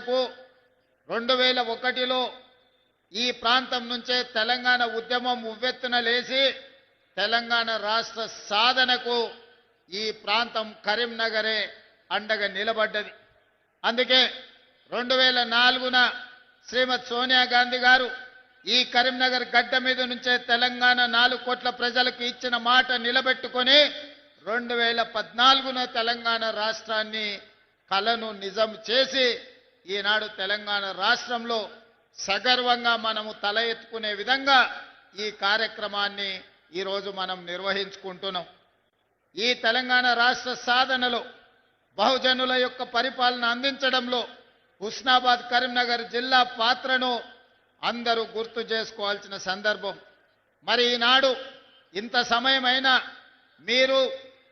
మేరకు 2001లో ఈ ప్రాంతం నుంచే తెలంగాణ ఉద్యమం ఉవ్వెత్తున లేచి తెలంగాణ రాష్ట్ర సాధనకు ఈ ప్రాంతం కరీంనగరే అండగా నిలబడ్డది. అందుకే 2004న శ్రీమతి సోనియా గాంధీ గారు ఈ కరీంనగర్ గడ్డ మీద నుంచే తెలంగాణ 4 కోట్ల ప్రజలకు ఇచ్చిన మాట నిలబెట్టుకొని 2014న తెలంగాణ రాష్ట్రాన్ని కలను నిజం చేసి ఈనాడు తెలంగాణ రాష్ట్రంలో సగర్వంగా మనము తల ఎత్తుకునే విధంగా ఈ కార్యక్రమాన్ని ఈరోజు మనం నిర్వహించుకుంటున్నాం. ఈ తెలంగాణ రాష్ట్ర సాధనలో బహుజనుల యొక్క పరిపాలన అందించడంలో హుస్నాబాద్ కరీంనగర్ జిల్లా పాత్రను అందరూ గుర్తు చేసుకోవాల్సిన సందర్భం. మరి ఈనాడు ఇంత సమయమైనా మీరు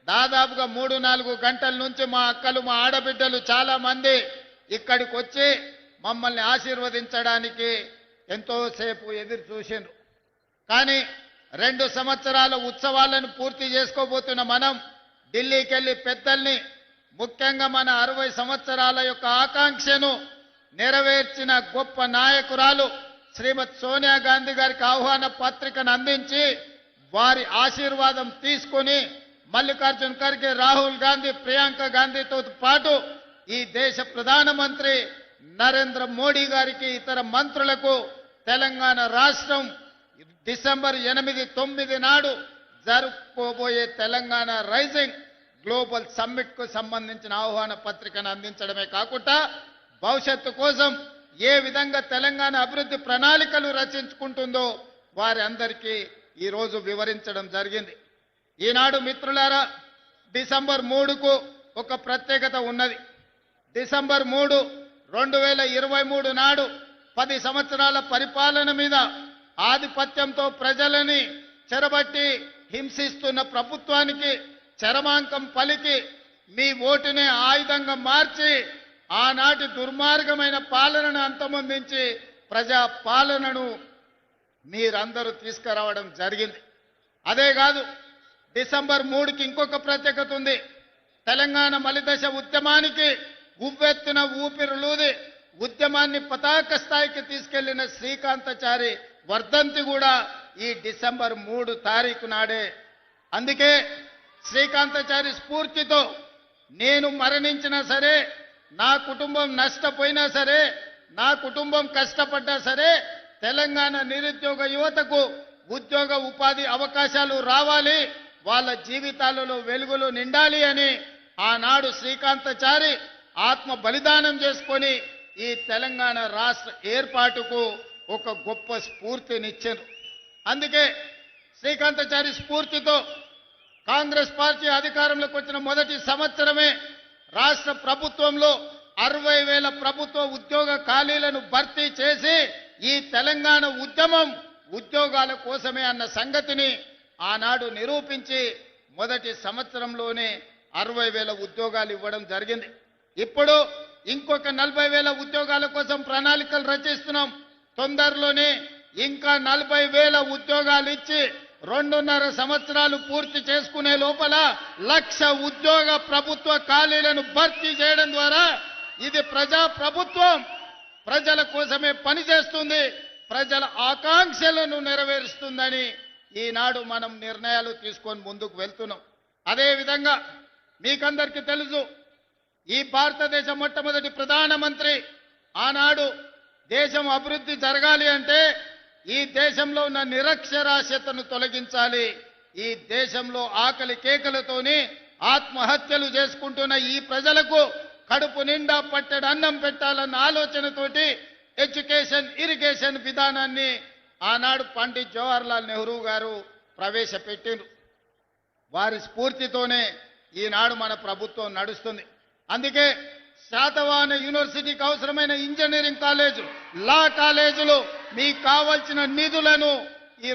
దాదాపుగా 3-4 గంటల నుంచి మా అక్కలు మా ఆడబిడ్డలు చాలా మంది ఇక్కడికి వచ్చి మమ్మల్ని ఆశీర్వదించడానికి ఎంతో సేపు ఎదురు చూసిండ్రు. కానీ 2 సంవత్సరాల ఉత్సవాలను పూర్తి చేసుకోబోతున్న మనం ఢిల్లీకి వెళ్ళి పెద్దల్ని, ముఖ్యంగా మన 60 సంవత్సరాల యొక్క ఆకాంక్షను నెరవేర్చిన గొప్ప నాయకురాలు శ్రీమతి సోనియా గాంధీ గారికి ఆహ్వాన పత్రికను అందించి వారి ఆశీర్వాదం తీసుకొని మల్లికార్జున్ ఖర్గే, రాహుల్ గాంధీ, ప్రియాంక గాంధీతో పాటు ఈ దేశ ప్రధానమంత్రి నరేంద్ర మోడీ గారికి, ఇతర మంత్రులకు తెలంగాణ రాష్ట్రం డిసెంబర్ 8-9 నాడు జరుపుకోబోయే తెలంగాణ రైజింగ్ గ్లోబల్ సమ్మిట్ కు సంబంధించిన ఆహ్వాన పత్రికను అందించడమే కాకుండా భవిష్యత్తు కోసం ఏ విధంగా తెలంగాణ అభివృద్ధి ప్రణాళికలు రచించుకుంటుందో వారి అందరికీ ఈరోజు వివరించడం జరిగింది. ఈనాడు మిత్రులారా, డిసెంబర్ 3కు ఒక ప్రత్యేకత ఉన్నది. డిసెంబర్ 3, 2023 నాడు 10 సంవత్సరాల పరిపాలన మీద ఆధిపత్యంతో ప్రజలని చెరబట్టి హింసిస్తున్న ప్రభుత్వానికి చరమాంకం పలికి మీ ఓటునే ఆయుధంగా మార్చి ఆనాటి దుర్మార్గమైన పాలనను అంతమొందించి ప్రజా పాలనను మీరందరూ తీసుకురావడం జరిగింది. అదే కాదు, డిసెంబర్ 3కి ఇంకొక ప్రత్యేకత ఉంది. తెలంగాణ మలిదశ ఉద్యమానికి ఉవ్వెత్తున ఊపిరులూది ఉద్యమాన్ని పతాక స్థాయికి తీసుకెళ్లిన శ్రీకాంతాచారి వర్ధంతి కూడా ఈ డిసెంబర్ 3 తారీఖు నాడే. అందుకే శ్రీకాంతాచారి స్ఫూర్తితో నేను మరణించినా సరే, నా కుటుంబం నష్టపోయినా సరే, నా కుటుంబం కష్టపడ్డా సరే, తెలంగాణ నిరుద్యోగ యువతకు ఉద్యోగ ఉపాధి అవకాశాలు రావాలి, వాళ్ళ జీవితాలలో వెలుగులు నిండాలి అని ఆనాడు శ్రీకాంతాచారి ఆత్మ బలిదానం చేసుకొని ఈ తెలంగాణ రాష్ట్ర ఏర్పాటుకు ఒక గొప్ప స్ఫూర్తినిచ్చారు. అందుకే శ్రీకాంతాచారి స్ఫూర్తితో కాంగ్రెస్ పార్టీ అధికారంలోకి వచ్చిన మొదటి సంవత్సరమే రాష్ట్ర ప్రభుత్వంలో 60,000 ప్రభుత్వ ఉద్యోగ ఖాళీలను భర్తీ చేసి ఈ తెలంగాణ ఉద్యమం ఉద్యోగాల కోసమే అన్న సంగతిని ఆనాడు నిరూపించి మొదటి సంవత్సరంలోనే 60,000 ఉద్యోగాలు ఇవ్వడం జరిగింది. ఇప్పుడు ఇంకొక 40,000 ఉద్యోగాల కోసం ప్రణాళికలు రచిస్తున్నాం. తొందరలోనే ఇంకా 40,000 ఉద్యోగాలు ఇచ్చి 2.5 సంవత్సరాలు పూర్తి చేసుకునే లోపల 1,00,000 ఉద్యోగ ప్రభుత్వ ఖాళీలను భర్తీ చేయడం ద్వారా ఇది ప్రజా ప్రభుత్వం ప్రజల కోసమే పనిచేస్తుంది, ప్రజల ఆకాంక్షలను నెరవేరుస్తుందని ఈనాడు మనం నిర్ణయాలు తీసుకొని ముందుకు వెళ్తున్నాం. అదేవిధంగా మీకందరికీ తెలుసు, ఈ భారతదేశ మొట్టమొదటి ప్రధానమంత్రి ఆనాడు దేశం అభివృద్ధి జరగాలి అంటే ఈ దేశంలో ఉన్న నిరక్షరాస్యతను తొలగించాలి, ఈ దేశంలో ఆకలి కేకలతోని ఆత్మహత్యలు చేసుకుంటున్న ఈ ప్రజలకు కడుపు నిండా పట్టెడు అన్నం పెట్టాలన్న ఆలోచనతోటి ఎడ్యుకేషన్ ఇరిగేషన్ విధానాన్ని ఆనాడు పండిత్ జవహర్లాల్ నెహ్రూ గారు ప్రవేశపెట్టిండ్రు. వారి స్ఫూర్తితోనే ఈనాడు మన ప్రభుత్వం నడుస్తుంది. అందుకే శాతవాహన యూనివర్సిటీకి అవసరమైన ఇంజనీరింగ్ కాలేజు, లా కాలేజీలు మీకు కావాల్సిన నిధులను ఈ